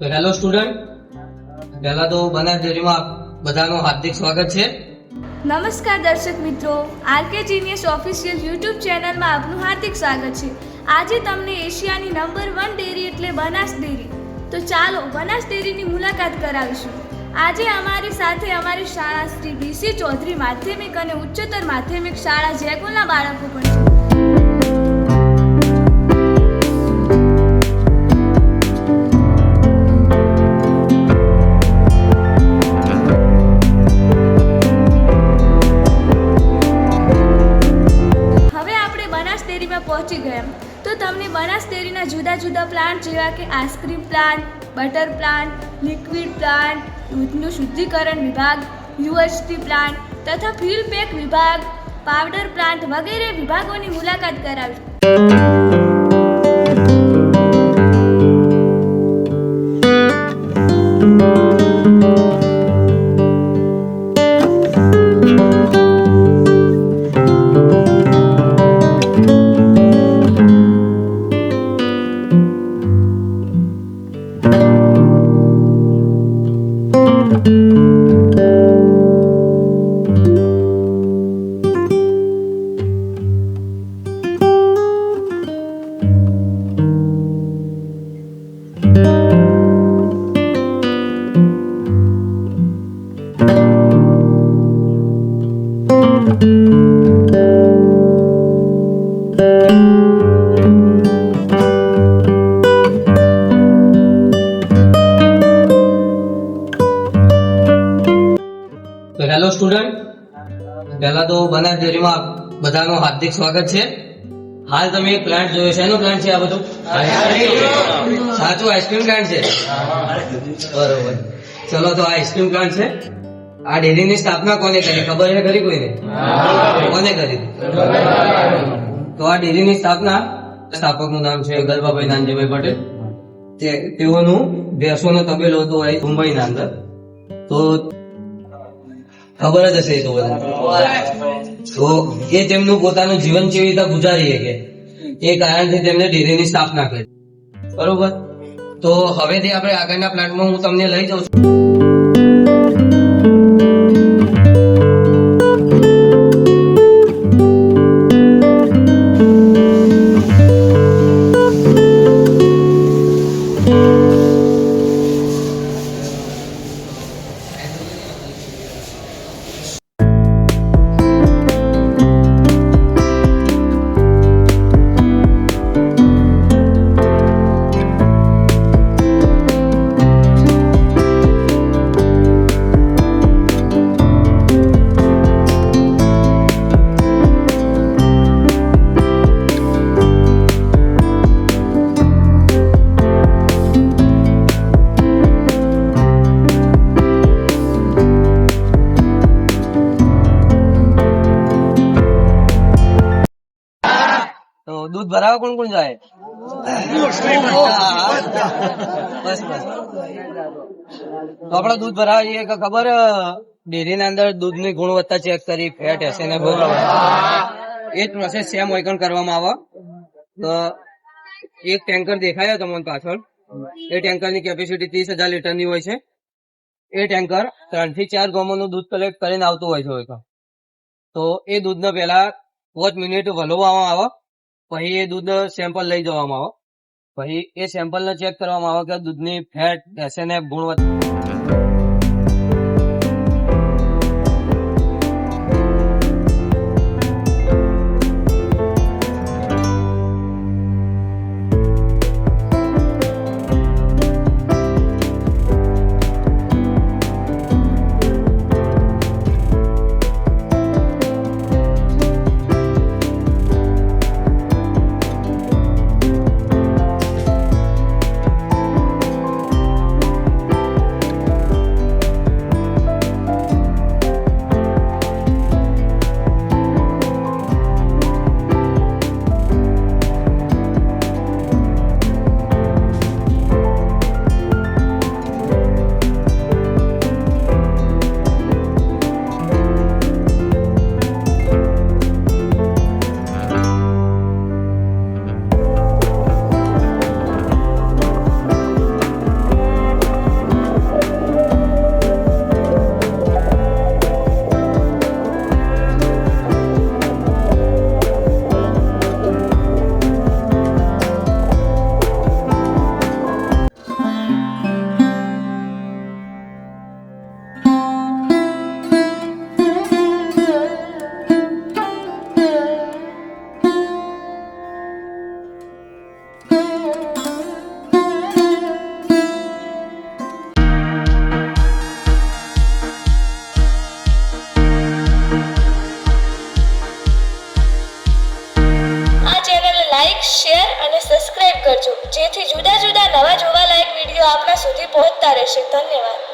તો hello student, પહેલા તો બનાસ ડેરીમાં બધાનું હાર્દિક સ્વાગત છે. નમસ્કાર દર્શક મિત્રો, આરકે જીનિયસ ઓફિશિયલ યુટ્યુબ ચેનલમાં આપનું હાર્દિક સ્વાગત છે. આજે તમને એશિયાની નંબર 1 ડેરી એટલે બનાસ ડેરી, તો ચાલો બનાસ ડેરીની મુલાકાત કરાવીશું. આજે અમારી સાથે અમારી શાળા શ્રી બીસી ચૌધરી માધ્યમિક અને ઉચ્ચતર માધ્યમિક શાળા જેગોલના બાળકો પણ છે. પહોંચી ગયા તો તમને બનાસ ડેરીના જુદા જુદા પ્લાન્ટ જેવા કે ice cream plant, butter plant, liquid plant, દૂધનું શુદ્ધિકરણ વિભાગ, યુએસટી પ્લાન્ટ તથા ફીલ પેક વિભાગ, પાવડર પ્લાન્ટ વગેરે વિભાગોની મુલાકાત કરાવી. તો હેલો સ્ટુડન્ટ, પહેલા તો બનાસ ડેરીમાં બધાનું હાર્દિક સ્વાગત છે. હાલ તમે એક પ્લાન્ટ જોયો છે, એનો પ્લાન્ટ છે આ બધું? સાચું આઈસ્ક્રીમ પ્લાન્ટ છે, બરોબર. ચલો, તો આ આઈસ્ક્રીમ પ્લાન્ટ છે. આ ડેરીની સ્થાપના કોને કરી ખબર છે ખરી કોઈને? કોને કરી? તો આ ડેરીની સ્થાપકનું નામ છે ગરબાભાઈ નાનજીભાઈ પટેલ. તેઓનું ભેંસોનો તબેલો હતો મુંબઈના અંદર. તો ખબર જ હશે તો બધા. તો એ તેમનું પોતાનું જીવન કેવી રીતે ગુજારી શકે એ કારણથી તેમને ડેરીની સ્થાપના કરી, બરોબર. તો હવેથી આપણે આગળના પ્લાન્ટમાં હું તમને લઈ જાઉં છું. તો દૂધ ભરાવા કોણ કોણ જાય? બસ બસ. તો આપડે દૂધ ભરાવા જઈએ કે ખબર ડેરી ના અંદર દૂધ ની ગુણવત્તા ચેક કરી, ફેટ હશે ને બરોબર એ જ પ્રોસેસ સેમ ઓઇકન કરવામાં આવે. તો એક ટેન્કર દેખાય તમને પાછળ, એ ટેન્કર ની કેપેસિટી 30,000 લીટર ની હોય છે. એ ટેન્કર 3 થી 4 ગામોનું દૂધ કલેક્ટ કરીને આવતું હોય છે. તો એ દૂધને પેલા 5 મિનિટ વલોવામાં આવે, પછી એ દૂધ સેમ્પલ લઈ જવામાં આવે, પછી એ સેમ્પલ ને ચેક કરવામાં આવે કે દૂધની ફેટ હશે ને ગુણવત્તા. આપણા સુધી પહોંચતા રહેશે. ધન્યવાદ.